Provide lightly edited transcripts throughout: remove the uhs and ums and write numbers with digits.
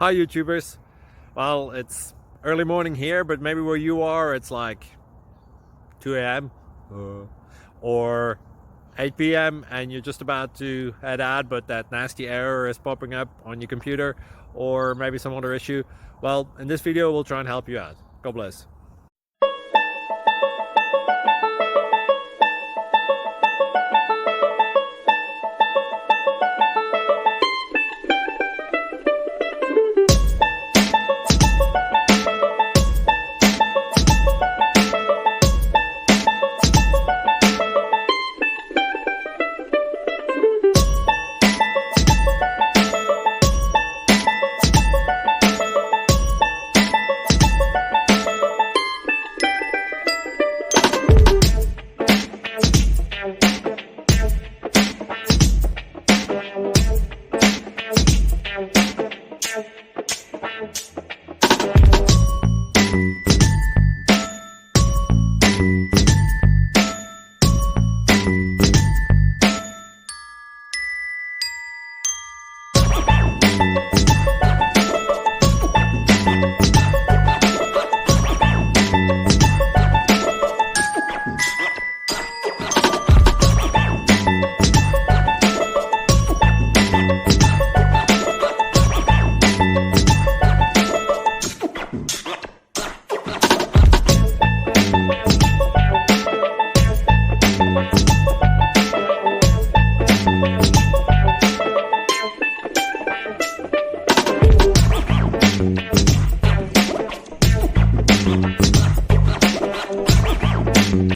Hi YouTubers. Well, it's early morning here, but maybe where you are it's like 2 a.m. or 8 p.m. and you're just about to head out, but that nasty error is popping up on your computer, or maybe some other issue. Well, in this video we'll try and help you out. God bless.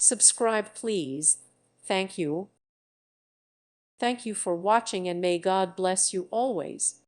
Subscribe please. Thank you. Thank you for watching and may God bless you always.